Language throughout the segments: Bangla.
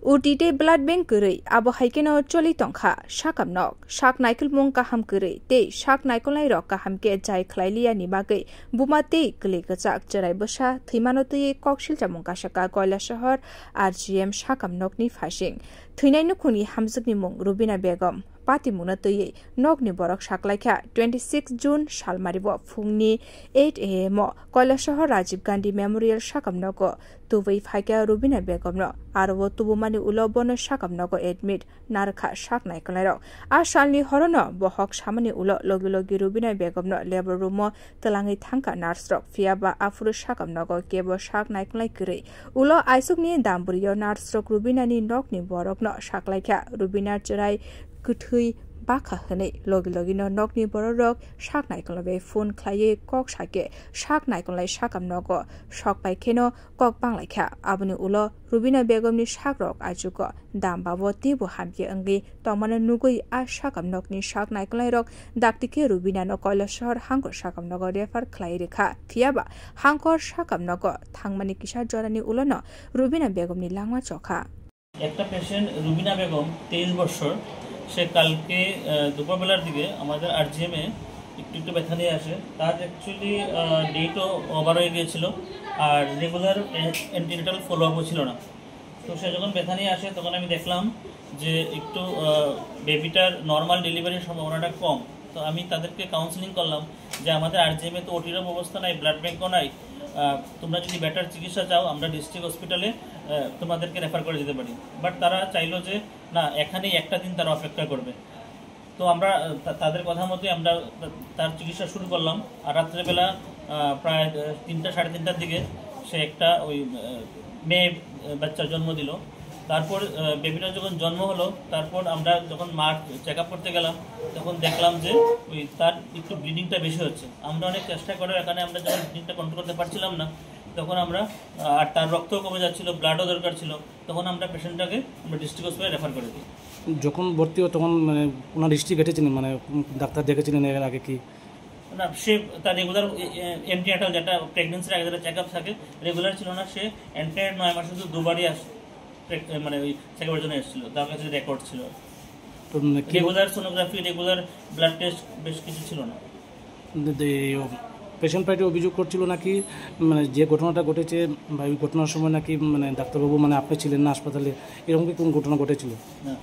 Utite blood bank gurui abo haikeno choli tongkha sakam nok sak naikul mung kaham gurui te sak naikul nai rok kaham ke jai khlailia ni bagai buma te kle gachak cherai bosa thimano te koksil jamung kasaka koila shahar RGM sakam nok ni phasing thuinai nukhuni hamjukni mung Rubina Begum Pati muna tuye nok ni borok saklaikha 26 June salmaribo phungni 8 am koila shahar Rajiv Gandhi Memorial sakam noko tuwei phaika Rubina Begum no aro tubumani ulobon sakam noko admit narkha sak naikolairo a salni horono bohok samani ulo logi logi Rubina Begum no labor room telangi thangka nurse rok fiaba afuru sakam noko kebo sak naikolai kure ulo aisukni damburiyo nurse rok Rubina ni nok ni borok no saklaikha Rubina cherai kuthui bakha hane logi logi no nokni borok sak naikolabe phone khlaye kok sake sak naikolai sakam nogo sok pai kheno kok panglaikha abuni ulo Rubina Begum ni sak rok ajuko dam babo tibo hamke angi tomana nugui a sakam nokni sak naikolai rok daktike Rubina no koila shahar hangkor sakam nogo refer khlai rekha thiaba hangkor sakam nogo thangmani kisar jorani ulo no Rubina Begum ni langma chokha একটা পেশেন্ট রুবিনা বেগম 23 বছর সে কালকে দুপুরবেলার দিকে আমাদের আরজিএম এ একটু ব্যথা নিয়ে আসে তার অ্যাকচুয়ালি ডেটও ওভার হয়ে গিয়েছিল আর রেগুলার অ্যান্টিনেটাল ফলো আপও ছিল না তো সে যখন ব্যথা নিয়ে আসে তখন আমি দেখলাম যে একটু বেবিটার নর্মাল ডেলিভারির সম্ভাবনাটা কম তো আমি তাদেরকে কাউন্সেলিং করলাম যে আমাদের আরজিএম এ তো ওটির ব্যবস্থা নাই ব্লাড ব্যাংকও নাই তোমরা যদি বেটার চিকিৎসা চাও আমরা ডিস্ট্রিক্ট হসপিটালে তোমাদেরকে রেফার করে দিতে পারি বাট তারা চাইলো যে না এখানেই একটা দিন তারা অপেক্ষা করবে তো আমরা তাদের কথা মতে আমরা তার চিকিৎসা শুরু করলাম আর রাত্রেবেলা প্রায় 3টা সাড়ে 3টার দিকে সে একটা ওই মেয়ে বাচ্চার জন্ম দিল তারপর বেবিটার যখন জন্ম হলো তারপর আমরা যখন মার চেক আপ করতে গেলাম তখন দেখলাম যে ওই তার একটু ব্লিডিংটা বেশি হচ্ছে আমরা অনেক চেষ্টা করে এখানে আমরা যখন ব্লিডিংটা কন্ট্রোল করতে পারছিলাম না তখন আমরা আর তার রক্তও কমে যাচ্ছিল ব্লাডও দরকার ছিল তখন আমরা পেশেন্টটাকে আমরা ডিস্ট্রিক্ট হসপিটালে রেফার করে দিই যখন ভর্তি হয় তখন মানে ওনার হিস্ট্রি ঘটেছিলেন মানে ডাক্তার দেখেছিলেন এর আগে কি না সে তার রেগুলার অ্যান্টিনেটাল যেটা প্রেগনেন্সির আগে যেটা চেক আপ থাকে রেগুলার ছিল না সে এন্টায়ার 9 মাসে শুধু দুবারই মানে ওই চেক আপের জন্য এসেছিল তার কাছে রেকর্ড ছিল regular sonography regular blood test বেশ কিছু ছিল না পেশেন্ট পার্টি অভিযোগ করছিল নাকি মানে যে ঘটনাটা ঘটেছে বা ওই ঘটনার সময় নাকি মানে ডাক্তারবাবু মানে আপনি ছিলেন না হাসপাতালে এরকম কি কোন ঘটনা ঘটেছিল না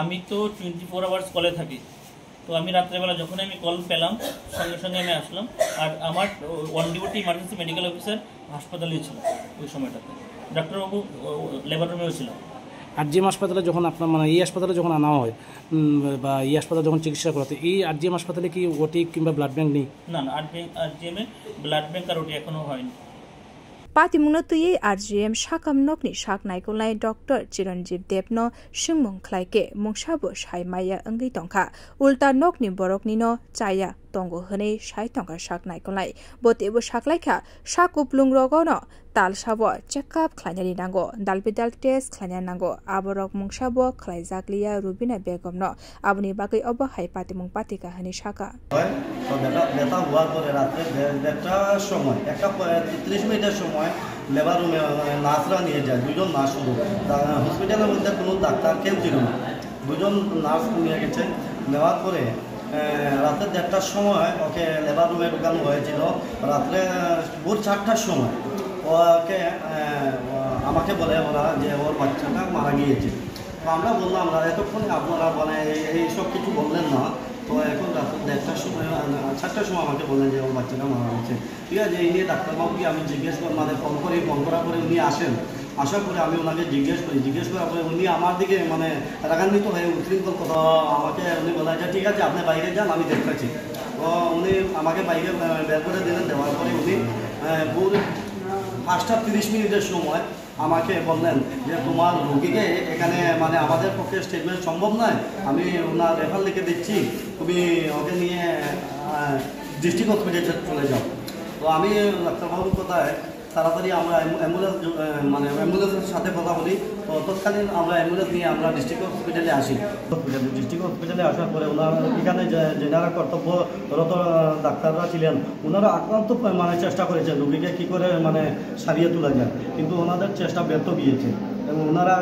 আমি তো 24 আওয়ার্স কলে থাকি তো আমি রাত্রেবেলা যখন আমি কল পেলাম সঙ্গে সঙ্গে আমি আসলাম আর আমার on duty emergency medical officer হাসপাতালেই ছিল ওই সময়টাতে ডাক্তারবাবু লেবার রুমেও ছিল আরজিএম হাসপাতালে যখন আপনার মানে এই হাসপাতালে যখন আনা হয় বা এই হাসপাতালে যখন চিকিৎসা করাতে এই আরজিএম হাসপাতালে কি ওটি কিংবা ব্লাড ব্যাংক নেই না না আরজিএম এ ব্লাড ব্যাংক আর ওটি এখনো হয়নি Pati munatuye RGM sakam nokni sak naikolai Dr. Chiranjeev Debno singmung khlaike mungsabo saimaya angai tongkha ulta nokni borokni no chaya tongo hane sai tongka sak naikolai botebo saklaikha sak uplung rogo no tal sabo check up khlainani nango dalbidal test khlaina nango aborok mungsabo khlaijakliya Rubina Begum no abuni bagai obo hai pati mung pati kahani saka তো ব্যথা হওয়ার পরে রাত্রে 1:30টার সময় 1:30 মিনিটের সময় লেবার রুমে নার্সরা নিয়ে যায় দুজন নার্স শুধু হসপিটালের মধ্যে কোনো ডাক্তার কেউ ছিল না দুজন নার্স নিয়ে গেছে নেওয়ার পরে রাত্রে 1:30টার সময় ওকে লেবার রুমে ঢুকানো হয়েছিল রাত্রে ভোর 4টার সময় ওকে আমাকে বলে ওরা যে ওর বাচ্চাটা মারা গিয়েছে তো আমরা বললাম না এতক্ষণ আপনারা মানে এইসব কিছু বললেন না তো এখন রাত্রে 1:30টার সময় 4টার সময় আমাকে বললেন যে ওর বাচ্চাটা মারা গেছে ঠিক আছে এই নিয়ে ডাক্তারবাবুকে আমি জিজ্ঞেস করি মানে ফোন করার পরে উনি আসেন আসার পরে আমি ওনাকে জিজ্ঞেস করার পরে উনি আমার দিকে মানে রাগান্বিত হয়ে উচ্ছৃঙ্খল কথা আমাকে উনি বলেন যে ঠিক আছে আপনি বাইরে যান আমি দেখতেছি তো উনি আমাকে বাইরে বের করে দিলেন দেওয়ার পরে উনি ভোর 5:30 মিনিটের সময় আমাকে বললেন যে তোমার রোগীকে এখানে মানে আমাদের পক্ষে স্টেটমেন্ট সম্ভব নয় আমি ওনার রেফার লিখে দিচ্ছি তুমি ওকে নিয়ে ডিস্ট্রিক্ট হসপিটালে চলে যাও তো আমি ডাক্তারবাবুর কথায় তাড়াতাড়ি আমরা অ্যাম্বুলেন্সের সাথে কথা বলি তো তৎকালীন আমরা অ্যাম্বুলেন্স নিয়ে আমরা ডিস্ট্রিক্ট হসপিটালে আসি ডিস্ট্রিক্ট হসপিটালে আসার পরে ওনারা এখানে যেনারা কর্তব্যরত ডাক্তাররা ছিলেন ওনারা আক্রান্ত মানে চেষ্টা করেছেন রোগীকে কী করে মানে সারিয়ে তোলা যায় কিন্তু ওনাদের চেষ্টা ব্যর্থ গিয়েছে ওনারা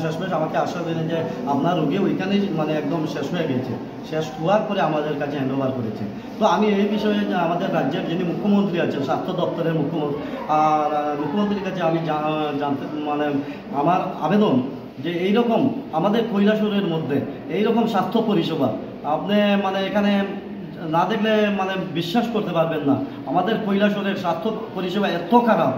শেষমেশ আমাকে আশ্বাস দিলেন যে আপনার রোগী ওইখানেই মানে একদম শেষ হয়ে গেছে, শেষ হওয়ার পরে আমাদের কাছে হ্যান্ড ওভার করেছে। তো আমি এই বিষয়ে আমাদের রাজ্যের যিনি মুখ্যমন্ত্রী আছেন, স্বাস্থ্য দপ্তরের মুখ্যমন্ত্রীর কাছে আমি জানতে মানে আমার আবেদন যে এইরকম আমাদের কৈলাসহরের মধ্যে এইরকম স্বাস্থ্য পরিষেবা আপনি মানে এখানে না দেখলে মানে বিশ্বাস করতে পারবেন না। আমাদের কৈলাসহরের স্বাস্থ্য পরিষেবা এত খারাপ,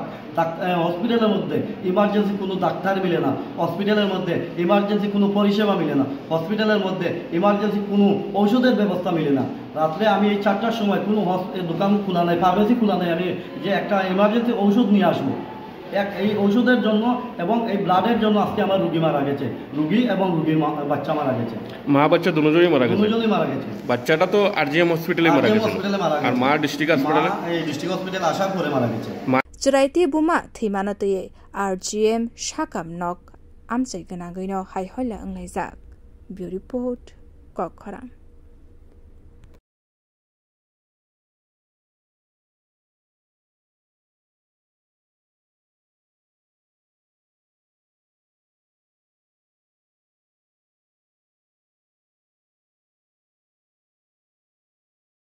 হসপিটালের মধ্যে ইমার্জেন্সি কোনো ডাক্তার মিলে না, হসপিটালের মধ্যে ইমার্জেন্সি কোনো পরিষেবা মিলে না, হসপিটালের মধ্যে ইমার্জেন্সি কোনো ঔষধের ব্যবস্থা মিলে না। রাত্রে আমি এই 4টার সময় কোনো দোকান খোলা নেই, ফার্মেসি খোলা নেই, আমি যে একটা ইমার্জেন্সি ঔষধ নিয়ে আসবো, এই ঔষধের জন্য এবং এই ব্লাডের জন্য আজকে আমার রুগী মারা গেছে, রুগী এবং রুগীর বাচ্চা মারা গেছে, মা বাচ্চা দুজনেই মারা গেছে। দুজনেই মারা গেছে। বাচ্চাটা তো আরজিএম হসপিটালে মারা গেছে, আর মা ডিস্ট্রিক্ট হসপিটালে, এই ডিস্ট্রিক্ট হসপিটালে আসার পরে মারা গেছে। জরাইতে বুমা থৈমানতয়ে আরজিএম সাকাম নক আমচাই গনাগৈন হাইহলা अंगलाइजाक। बिउ रिपोर्ट क'क्राझार।